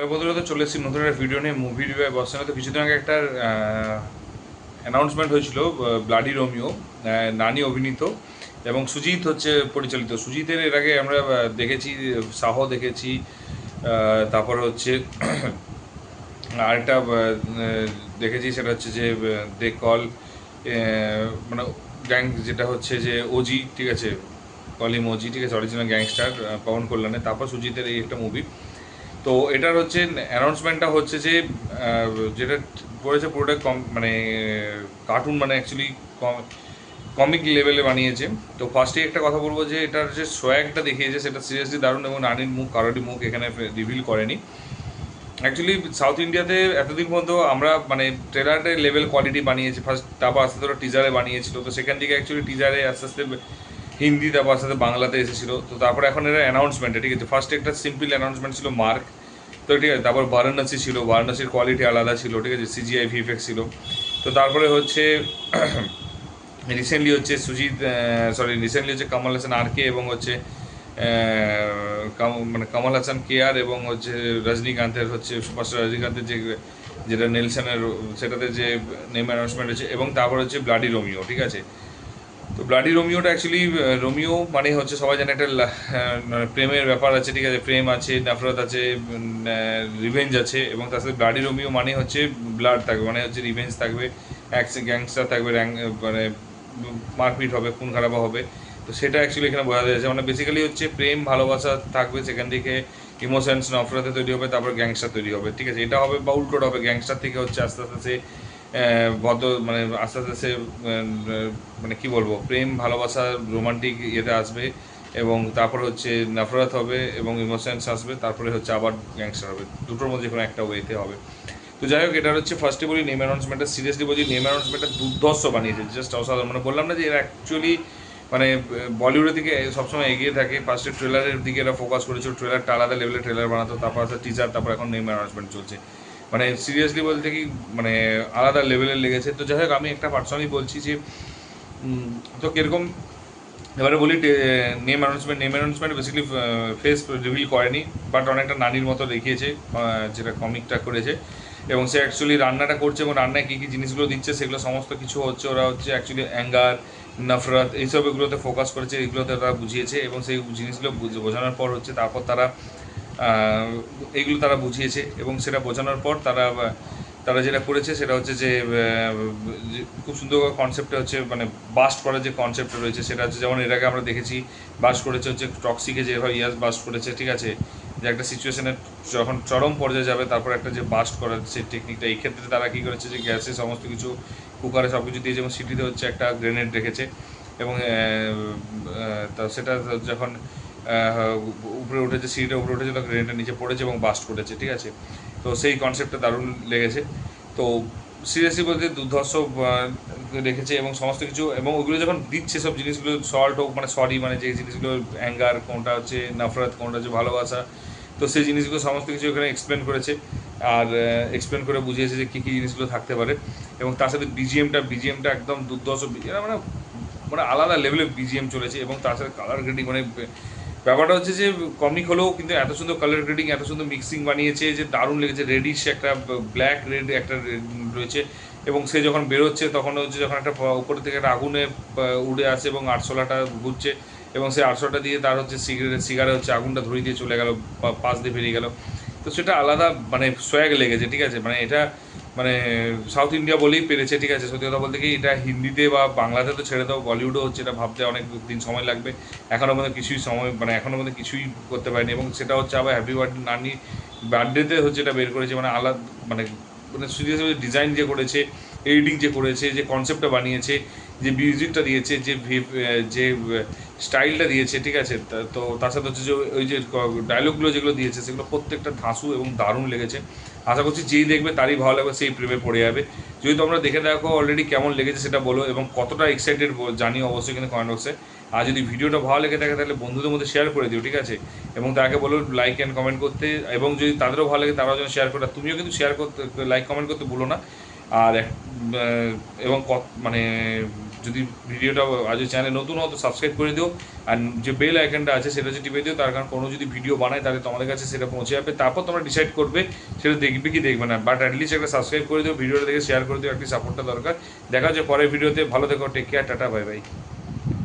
বন্ধুরা তো চলে এসেছি নতুন একটা ভিডিও নিয়ে মুভি রিভিউ বর্ষণে। তো কিছুদিন আগে একটা অ্যানাউন্সমেন্ট হয়েছিল ব্লাডি রোমিও, নানি অভিনীত এবং সুজিত হচ্ছে পরিচালিত। সুজিতের এর আগে আমরা দেখেছি সাহ দেখেছি, তারপর হচ্ছে আরেকটা দেখেছি, সেটা হচ্ছে যে দে কল, মানে গ্যাং, যেটা হচ্ছে যে ওজি, ঠিক আছে, কলিম ওজি, ঠিক আছে, অরিজিনাল গ্যাংস্টার পবন কল্যাণে। তারপর সুজিতের এই একটা মুভি। তো এটার হচ্ছে অ্যানাউন্সমেন্টটা হচ্ছে যে যেটা করেছে পুরোটা মানে কার্টুন, মানে অ্যাকচুয়ালি কমিক লেভেলে বানিয়েছে। তো ফার্স্টে একটা কথা বলবো যে এটার যে সোয়াগটা দেখিয়েছে সেটা সিরিয়াসলি দারুণ, এবং নানির মুখ, কারোরই মুখ এখানে রিভিল করেনি। অ্যাকচুয়ালি সাউথ ইন্ডিয়াতে এতদিন পর্যন্ত আমরা মানে ট্রেলারের লেভেল কোয়ালিটি বানিয়েছি ফার্স্ট, তারপর আস্তে আস্তে টিজারে বানিয়েছিল। তো সেখান থেকে অ্যাকচুয়ালি টিজারে আস্তে আস্তে হিন্দি, তারপর আস্তে আস্তে বাংলাতে এসেছিলো। তো তারপরে এখন এরা অ্যানাউন্সমেন্টে, ঠিক আছে, ফার্স্টে একটা সিম্পল অ্যানাউন্সমেন্ট ছিল মার্ক, তো ঠিক আছে, তারপর বারাণসী ছিল, বারাণসীর কোয়ালিটি আলাদা ছিল, ঠিক আছে, সিজিআই ভিএফএক্স ছিল। তো তারপরে হচ্ছে রিসেন্টলি হচ্ছে রিসেন্টলি হচ্ছে কমল হাসান আর কে, এবং হচ্ছে মানে কমল হাসান কে আর, এবং হচ্ছে রজনীকান্তের হচ্ছে সুপারস্টার রজনীকান্তের যে যেটা নেলসনের, সেটাতে যে নেম অ্যানাউন্সমেন্ট হচ্ছে, এবং তারপর হচ্ছে ব্লাডি রোমিও, ঠিক আছে। তো ব্লাডি রোমিওটা অ্যাকচুয়ালি, রোমিও মানে হচ্ছে সবাই জানে একটা প্রেমের ব্যাপার আছে, ঠিক আছে, প্রেম আছে, নাফরত আছে, রিভেঞ্জ আছে, এবং তার সাথে ব্লাডি রোমিও মানে হচ্ছে ব্লাড থাকবে, মানে হচ্ছে রিভেঞ্জ থাকবে, গ্যাংস্টার থাকবে, মানে মারপিট হবে, খুন খারাপা হবে। তো সেটা অ্যাকচুয়ালি এখানে বোঝা যাচ্ছে, মানে বেসিক্যালি হচ্ছে প্রেম ভালোবাসা থাকবে, সেখান থেকে ইমোশনস নফরতে তৈরি হবে, তারপর গ্যাংস্টার তৈরি হবে, ঠিক আছে। এটা হবে বা উল্টোটা হবে, গ্যাংস্টার থেকে হচ্ছে আস্তে আস্তে সে মানে আস্তে আস্তে সে মানে কি বলবো, প্রেম ভালোবাসা রোমান্টিক ইয়েতে আসবে, এবং তারপরে হচ্ছে নফরত হবে এবং ইমোশনস আসবে, তারপরে হচ্ছে আবার গ্যাংস্টার হবে, দুটোর মধ্যে কোনো একটা ওয়েতে হবে। তো যাই হোক, এটা হচ্ছে ফার্স্টে বলি নেম অ্যানাউন্সমেন্টটা, সিরিয়াসলি বলছি নেম অ্যানাউন্সমেন্টটা দুর্ধর্ষ বানিয়েছে, জাস্ট অসাধারণ। মানে বললাম না যে এরা অ্যাকচুয়ালি মানে বলিউডের দিকে সবসময় এগিয়ে থাকে। ফার্স্টে ট্রেলারের দিকে এরা ফোকাস করেছিল, ট্রেলারটা আলাদা লেভেলে ট্রেলার বানাতো, তারপর হচ্ছে টিজার, তারপর এখন নেম অ্যানাউন্সমেন্ট চলছে। মানে সিরিয়াসলি বলতে কি, মানে আলাদা লেভেলের লেগেছে। তো যাই হোক, আমি একটা পার্সোনালি বলছি যে তো কীরকম, এবারে বলি name announcement basically face reveal করেনি, বাট অনেকটা নানির মতো দেখিয়েছে, যেটা কমিকটা করেছে। এবং সে অ্যাকচুয়ালি রান্নাটা করছে, এবং রান্নায় কী কী জিনিসগুলো দিচ্ছে সেগুলো সমস্ত কিছু হচ্ছে, ওরা হচ্ছে অ্যাকচুয়ালি অ্যাঙ্গার, নফরত, এইসব এগুলোতে ফোকাস করেছে, এগুলোতে তারা বুঝিয়েছে, এবং সেই জিনিসগুলো বোঝানোর পর হচ্ছে তারপর তারা এইগুলো তারা বুঝিয়েছে, এবং সেটা বোঝানোর পর তারা তারা যেটা করেছে সেটা হচ্ছে যে খুব সুন্দর কনসেপ্টটা হচ্ছে, মানে বাস্ট করার যে কনসেপ্টটা রয়েছে সেটা হচ্ছে, যেমন এর আগে আমরা দেখেছি বাস্ট করেছে হচ্ছে টক্সিকে, যেভাবে ইয়াস বাস্ট করেছে, ঠিক আছে, যে একটা সিচুয়েশনের যখন চরম পর্যায়ে যাবে তারপর একটা যে বাস্ট করার সেই টেকনিকটা, এই ক্ষেত্রে তারা কী করেছে যে গ্যাসে সমস্ত কিছু, কুকারে সব কিছু দিয়েছে, এবং সিটিতে হচ্ছে একটা গ্রেনেড রেখেছে, এবং তা সেটা যখন উপরে উঠেছে, সিঁড়িটা উপরে উঠেছে, তখন গ্রেনেডটা নিচে পড়েছে এবং বাস্ট করেছে, ঠিক আছে। তো সেই কনসেপ্টটা দারুণ লেগেছে। তো সিরিয়াসলি বলতে দুর্ধর্ষ রেখেছে, এবং সমস্ত কিছু, এবং ওগুলো যখন দিচ্ছে সব জিনিসগুলো, সল্ট হোক, মানে সরি, মানে যে জিনিসগুলো অ্যাঙ্গার, কোনটা হচ্ছে নফরত, কোনটা হচ্ছে ভালোবাসা, তো সেই জিনিসগুলো সমস্ত কিছু এখানে এক্সপ্লেন করেছে, আর এক্সপ্লেন করে বুঝিয়েছে যে কী কী জিনিসগুলো থাকতে পারে। এবং তার সাথে বিজিএমটা একদম দুর্ধর্ষ, মানে মানে আলাদা লেভেলের বিজিএম চলেছে, এবং তার সাথে কালার গ্রেডিং, মানে ব্যাপারটা হচ্ছে যে কমিক হলেও কিন্তু এত সুন্দর কালার গ্রেডিং, এত সুন্দর মিক্সিং বানিয়েছে যে দারুণ লেগেছে। রেডিশ একটা, ব্ল্যাক রেড একটা রয়েছে, এবং সে যখন বেরোচ্ছে তখন হচ্ছে যখন একটা উপরে থেকে একটা আগুনে উড়ে আসে, এবং আরশোলাটা ঘুরছে, এবং সেই আরশোলাটা দিয়ে তার হচ্ছে সিগারে হচ্ছে আগুনটা ধরিয়ে দিয়ে চলে গেল, পাশ দিয়ে বেরিয়ে গেল। তো সেটা আলাদা মানে সোয়াগ লেগেছে, ঠিক আছে। মানে এটা মানে সাউথ ইন্ডিয়া বলেই পেরেছে, ঠিক আছে। সত্যি কথা বলতে কি, এটা হিন্দিতে বা বাংলাতে তো ছেড়ে দাও, বলিউডও হচ্ছে, এটা ভাবতে অনেক দিন সময় লাগবে। এখনও মধ্যে কিছুই সময়, মানে এখনও মধ্যে কিছুই করতে পারেনি, এবং সেটা হচ্ছে আবার হ্যাপি বার্থডে নানি বার্থডেতে হচ্ছে এটা বের করেছে, মানে আলাদা, মানে মানে সিরিয়াসলি ডিজাইন যে করেছে, এডিটিং যে করেছে, যে কনসেপ্টটা বানিয়েছে, যে মিউজিকটা দিয়েছে, যে স্টাইলটা দিয়েছে, ঠিক আছে। তো তার সাথে হচ্ছে যে ওই যে ডায়লগগুলো যেগুলো দিয়েছে সেগুলো প্রত্যেকটা ধাঁসু এবং দারুণ লেগেছে। আশা করছি যেই দেখবে তারই ভালো লাগবে, সেই প্রেমে পড়ে যাবে। যদি তোমরা দেখে দেখো অলরেডি কেমন লেগেছে সেটা বলো, এবং কতটা এক্সাইটেড জানিও অবশ্যই কিন্তু কমেন্ট বক্সে। আর যদি ভিডিওটা ভালো লেগে থাকে তাহলে বন্ধুদের মধ্যে শেয়ার করে দিও, ঠিক আছে। এবং তাকে বলো লাইক অ্যান্ড কমেন্ট করতে, এবং যদি তাদেরও ভালো লাগে তারাও যেন শেয়ার করে, তুমিও কিন্তু শেয়ার করতে, লাইক কমেন্ট করতে ভুলো না। আর এবং মানে যদি ভিডিওটা আজ চ্যানেলে নতুন হতো সাবস্ক্রাইব করে দিও, আর যে বেল আইকনটা আছে সেটা হচ্ছে টিপে দিও, তার কারণ কোনো যদি ভিডিও বানায় তাহলে তোমাদের কাছে সেটা পৌঁছে যাবে, তারপর তোমরা ডিসাইড করবে সেটা দেখবে কি দেখবে না, বাট অ্যাটলিস্ট একটা সাবস্ক্রাইব করে দিও, ভিডিওটা দেখে শেয়ার করে দিও, একটি সাপোর্টটা দরকার। দেখা হচ্ছে পরের ভিডিওতে, ভালো থেকো, take care, tata, bye by.